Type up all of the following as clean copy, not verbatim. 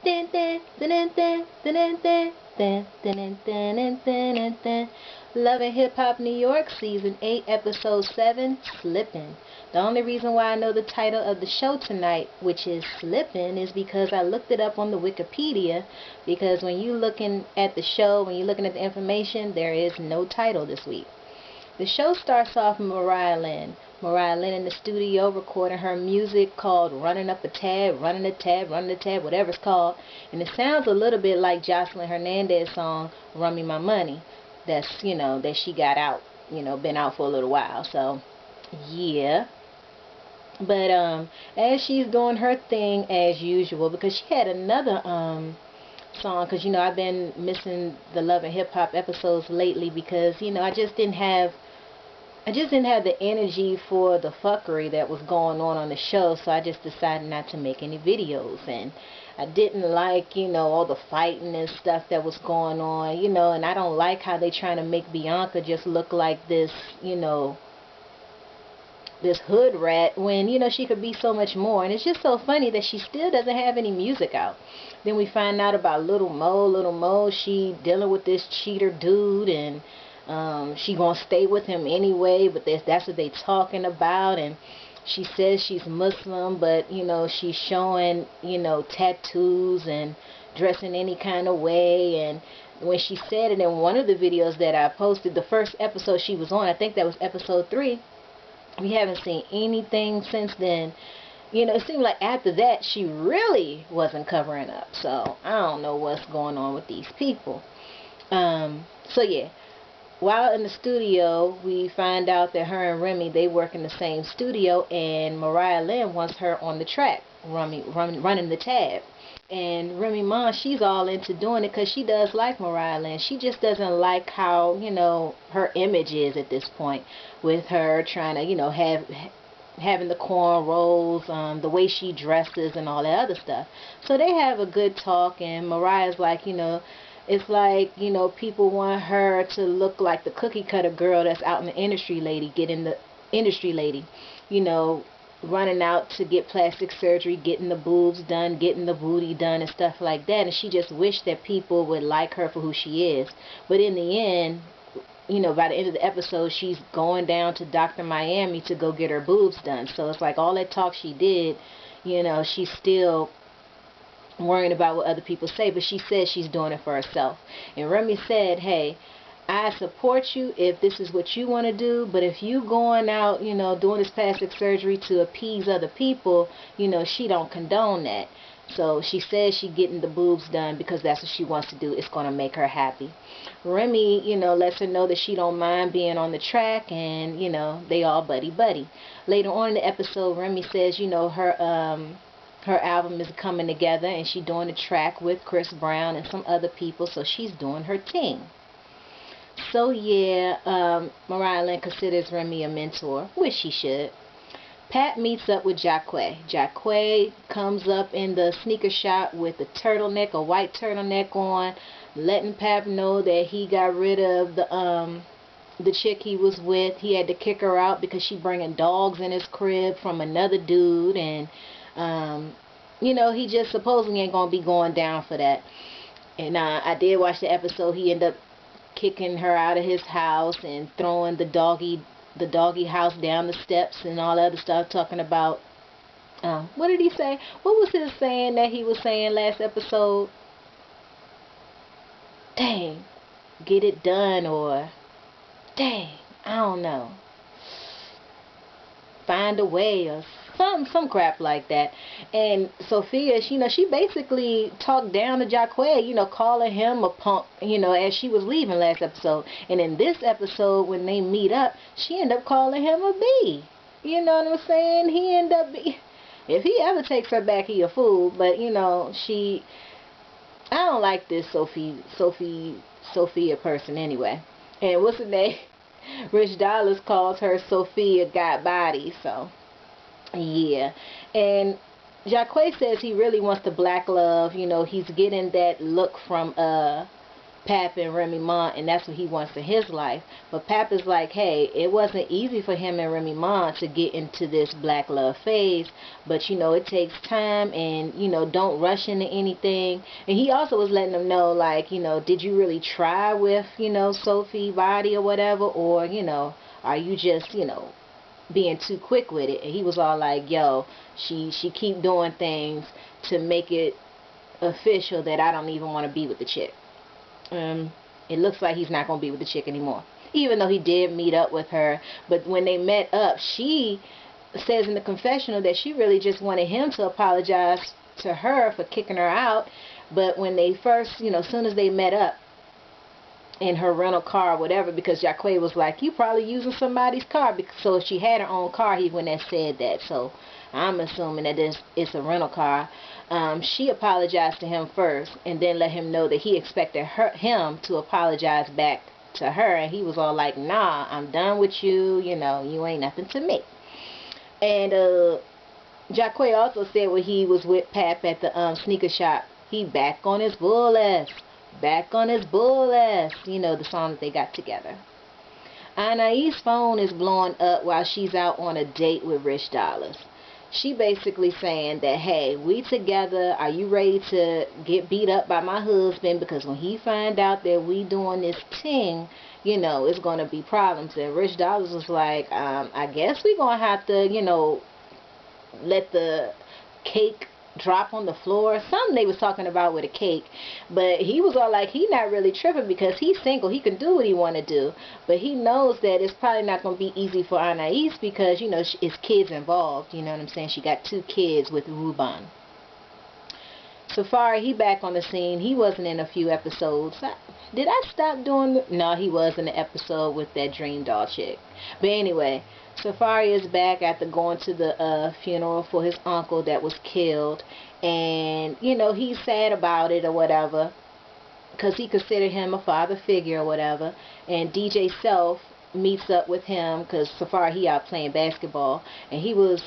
Dun, dun, dun, dun, dun, dun, dun, dun, dun, dun, dun, dun. Love and Hip Hop New York, Season 8, Episode 7, Slippin'. The only reason why I know the title of the show tonight, which is Slippin', is because I looked it up on the Wikipedia. Because when you're looking at the show, when you're looking at the information, there is no title this week. The show starts off with Mariah Lynn. Mariah Lynn in the studio recording her music called Running Up a Tab, Running a Tab, Running a Tab, whatever it's called. And it sounds a little bit like Jocelyn Hernandez's song, Run Me My Money. That's, that she got out, been out for a little while. So, yeah. But as she's doing her thing as usual, because she had another song, because, I've been missing the Love and Hip Hop episodes lately because, I just didn't have the energy for the fuckery that was going on the show, so I just decided not to make any videos. And I didn't like, all the fighting and stuff that was going on, and I don't like how they trying to make Bianca just look like this, this hood rat when, she could be so much more. And it's just so funny that she still doesn't have any music out. Then we find out about Little Mo, she dealing with this cheater dude, and she gonna stay with him anyway, but that's what they talking about. And she says she's Muslim, but she's showing tattoos and dressing any kind of way. And when she said it in one of the videos that I posted, the first episode she was on, I think that was episode 3, we haven't seen anything since then. It seemed like after that she really wasn't covering up. So I don't know what's going on with these people. So yeah. While in the studio, we find out that her and Remy, they work in the same studio, and Mariah Lynn wants her on the track, running the tab. And Remy Ma, she's all into doing it because she does like Mariah Lynn. She just doesn't like how, her image is at this point, with her trying to, having the cornrows, the way she dresses and all that other stuff. So they have a good talk, and Mariah's like, it's like, people want her to look like the cookie cutter girl that's out in the industry lady, running out to get plastic surgery, getting the boobs done, getting the booty done and stuff like that. And she just wished that people would like her for who she is. But in the end, by the end of the episode, she's going down to Dr. Miami to go get her boobs done. So it's like all that talk she did, she's still worrying about what other people say, but she says she's doing it for herself. And Remy said, hey, I support you if this is what you want to do, but if you going out, doing this plastic surgery to appease other people, she don't condone that. So she says she getting the boobs done because that's what she wants to do. It's going to make her happy. Remy, lets her know that she don't mind being on the track, and, they all buddy-buddy. Later on in the episode, Remy says, her album is coming together, and she's doing a track with Chris Brown and some other people, so she's doing her thing. So yeah, Mariah Lynn considers Remy a mentor, which she should. Pat meets up with Jacquay. Jacquay comes up in the sneaker shop with a white turtleneck on, letting Pat know that he got rid of the chick he was with. He had to kick her out because she bringing dogs in his crib from another dude, and he just supposedly ain't gonna be going down for that. And I did watch the episode. He ended up kicking her out of his house and throwing the doggy house down the steps and all that other stuff, talking about what did he say? What was his saying that he was saying last episode? Dang, get it done, or dang, I don't know, find a way, or some crap like that. And Sophia, she basically talked down to Jacquay, calling him a punk, as she was leaving last episode. And in this episode, when they meet up, she ended up calling him a B. You know what I'm saying? He ended up if he ever takes her back, he a fool. But I don't like this Sophia person anyway. And what's her name? Rich Dollars calls her Sophia Got Body. So yeah. And Jacquay says he really wants the black love. He's getting that look from Pap and Remy Ma, and that's what he wants in his life. But Pap is like, hey, it wasn't easy for him and Remy Ma to get into this black love phase, but you know, it takes time, and you know, don't rush into anything. And he also was letting them know, like, you know, did you really try with, you know, Sophie body or whatever, or you know, are you just, you know, being too quick with it? And he was all like, yo, she keep doing things to make it official that I don't even want to be with the chick. It looks like he's not going to be with the chick anymore, even though he did meet up with her. But when they met up, she says in the confessional that she really just wanted him to apologize to her for kicking her out. But when they first, you know, as soon as they met up in her rental car or whatever, because Jaquay was like, you probably using somebody's car, so if she had her own car, he wouldn't have said that. So I'm assuming that it's a rental car. She apologized to him first, and then let him know that he expected him to apologize back to her, and he was all like, nah, I'm done with you, you know, you ain't nothing to me. And Jaquay also said when he was with Pap at the sneaker shop, he back on his bull ass. Back on his bull ass. You know, the song that they got together. Anais' phone is blowing up while she's out on a date with Rich Dollars. She basically saying that, hey, we together, are you ready to get beat up by my husband? Because when he find out that we doing this thing, you know, it's going to be problems. And Rich Dollars was like, I guess we going to have to, you know, let the cake drop on the floor. Something they was talking about with a cake. But he was all like, he not really tripping because he's single. He can do what he want to do. But he knows that it's probably not going to be easy for Anais because, you know, it's kids involved. You know what I'm saying? She got 2 kids with Ruban. Safari, he back on the scene. He wasn't in a few episodes. Did I stop doing... No, he was in the episode with that Dream Doll chick. But anyway, Safari is back after going to the funeral for his uncle that was killed. And, you know, he's sad about it or whatever, because he considered him a father figure or whatever. And DJ Self meets up with him because Safari, he out playing basketball. And he was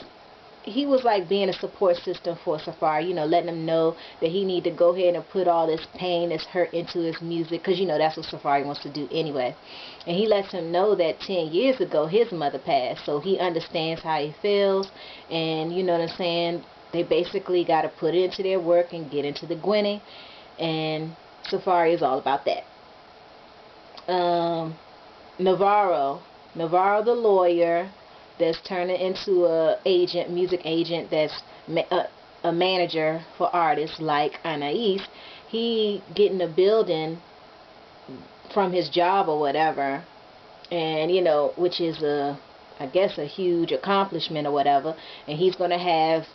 like being a support system for Safari, you know, letting him know that he need to go ahead and put all this pain, this hurt into his music, because, you know, that's what Safari wants to do anyway. And he lets him know that 10 years ago his mother passed, so he understands how he feels. And, you know what I'm saying, they basically got to put it into their work and get into the Gwenny, and Safari is all about that. Navarro the lawyer, that's turning into a music agent that's a manager for artists like Anais. He getting a building from his job or whatever, and you know, which is I guess a huge accomplishment or whatever. And he's gonna have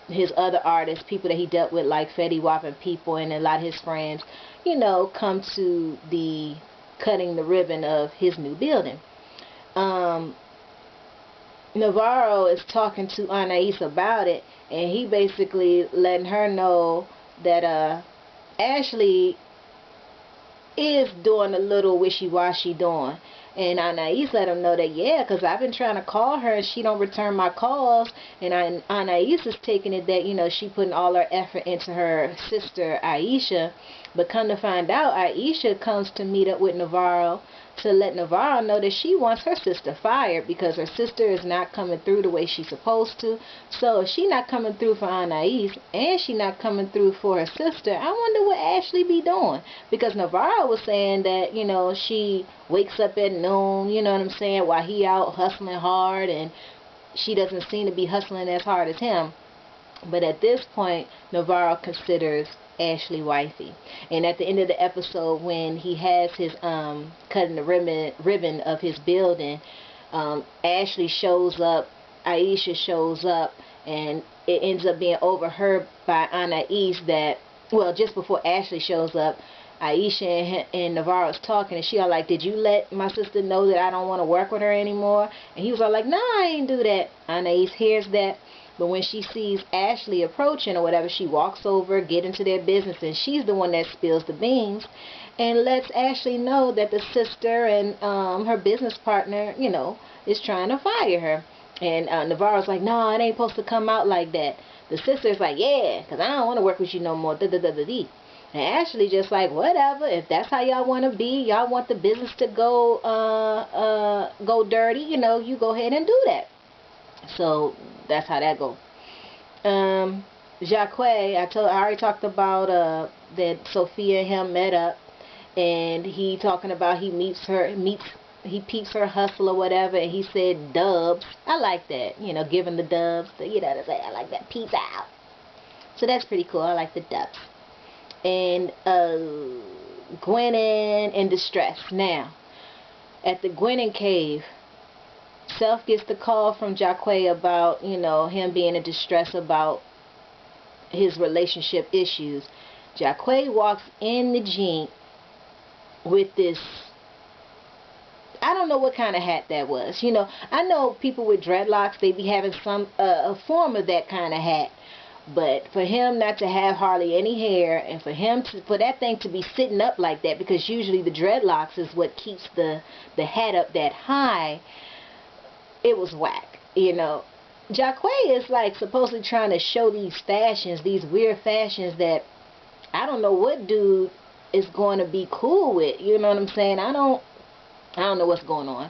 his other artists, people that he dealt with like Fetty Wap and people, and a lot of his friends, you know, come to the cutting the ribbon of his new building. Navarro is talking to Anais about it, and he basically letting her know that Ashley is doing a little wishy-washy doing. And Anais let him know that, yeah, because I've been trying to call her and she don't return my calls. And Anais is taking it that, you know, she putting all her effort into her sister Aisha. But come to find out, Aisha comes to meet up with Navarro to let Navarro know that she wants her sister fired because her sister is not coming through the way she's supposed to. So if she not coming through for Anais and she not coming through for her sister, I wonder what Ashley be doing. Because Navarro was saying that, you know, she wakes up at noon, you know what I'm saying, while he out hustling hard, and she doesn't seem to be hustling as hard as him. But at this point, Navarro considers Ashley wifey. And at the end of the episode, when he has his cutting the ribbon of his building, Ashley shows up, Aisha shows up, and it ends up being overheard by Anais that, well, just before Ashley shows up, Aisha and Navarro is talking, and she all like, did you let my sister know that I don't want to work with her anymore? And he was all like, no, I ain't do that. Anais hears that. But when she sees Ashley approaching or whatever, she walks over, get into their business, and she's the one that spills the beans and lets Ashley know that the sister and her business partner, you know, is trying to fire her. And Navarro's like, no, it ain't supposed to come out like that. The sister's like, yeah, because I don't want to work with you no more. And Ashley just like, whatever, if that's how y'all want to be, y'all want the business to go dirty, you know, you go ahead and do that. So that's how that go. Jacque, I already talked about that Sophia and him met up, and he talking about he peeps her hustle or whatever, and he said dubs. I like that, you know, giving the dubs, you know what I'm saying? I like that, peace out. So that's pretty cool. I like the dubs. And Gwen in distress. Now, at the Gwen cave, Self gets the call from Jacque about, you know, him being in distress about his relationship issues. Jacque walks in the Jeep with this, I don't know what kind of hat that was. You know, I know people with dreadlocks, they be having some a form of that kind of hat. But for him not to have hardly any hair, and for that thing to be sitting up like that, because usually the dreadlocks is what keeps the hat up that high, it was whack, you know. Jacque is like supposedly trying to show these fashions, these weird fashions that I don't know what dude is going to be cool with, you know what I'm saying? I don't know what's going on.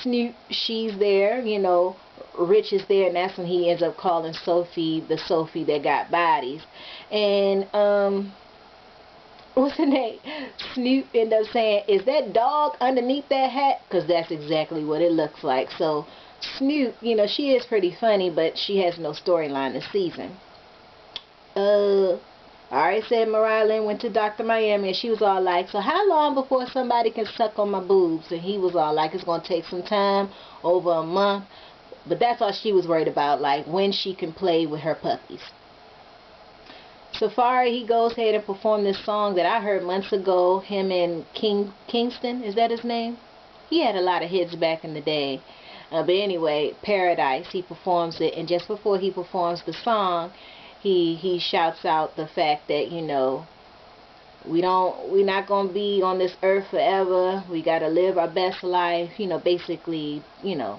Snoop, she's there, you know. Rich is there, and that's when he ends up calling Sophie the Sophie that got bodies. And what's her name? Snoop end up saying, is that dog underneath that hat? Because that's exactly what it looks like. So Snoop, you know, she is pretty funny, but she has no storyline this season. I already said Mariah Lynn went to Dr. Miami, and she was all like, so how long before somebody can suck on my boobs? And he was all like, it's going to take some time, over a month. But that's all she was worried about, like when she can play with her puppies. Safari, he goes ahead and performed this song that I heard months ago, him and Kingston, is that his name? He had a lot of hits back in the day. But anyway, Paradise, he performs it, and just before he performs the song, he shouts out the fact that, you know, we're not going to be on this earth forever. We got to live our best life, you know, basically, you know,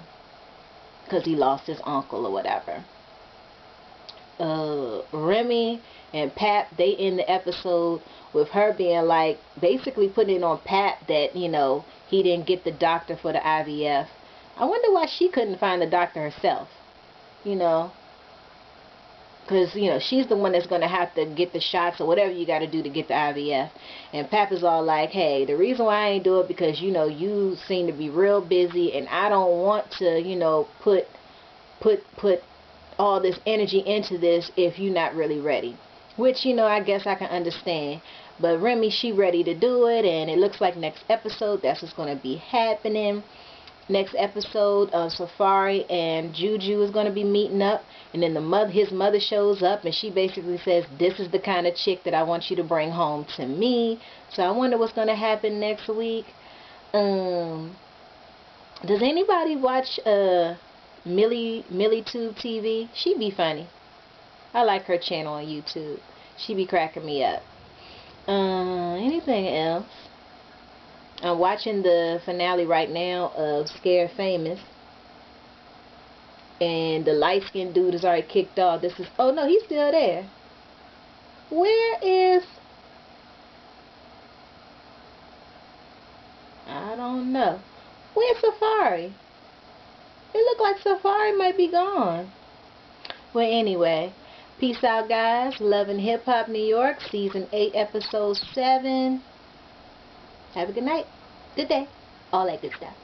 because he lost his uncle or whatever. Remy and Pap, they end the episode with her being like, basically putting it on Pap that, you know, he didn't get the doctor for the IVF. I wonder why she couldn't find the doctor herself, you know, because, you know, she's the one that's going to have to get the shots or whatever you got to do to get the IVF. And Pap is all like, hey, the reason why I ain't do it because, you know, you seem to be real busy, and I don't want to, you know, put all this energy into this if you're not really ready. Which, you know, I guess I can understand. But Remy, she ready to do it, and it looks like next episode that's what's going to be happening. Next episode, Safari and Juju is going to be meeting up, and then his mother shows up, and she basically says, this is the kind of chick that I want you to bring home to me. So I wonder what's going to happen next week. Does anybody watch Millie Tube TV? She be funny. I like her channel on YouTube. She be cracking me up. Anything else? I'm watching the finale right now of Scared Famous. And the light-skinned dude is already kicked off. Oh no, he's still there. Where is... I don't know. Where's Safari? It looked like Safari might be gone. Well, anyway, peace out, guys. Love and Hip Hop New York, Season 8, Episode 7. Have a good night, good day, all that good stuff.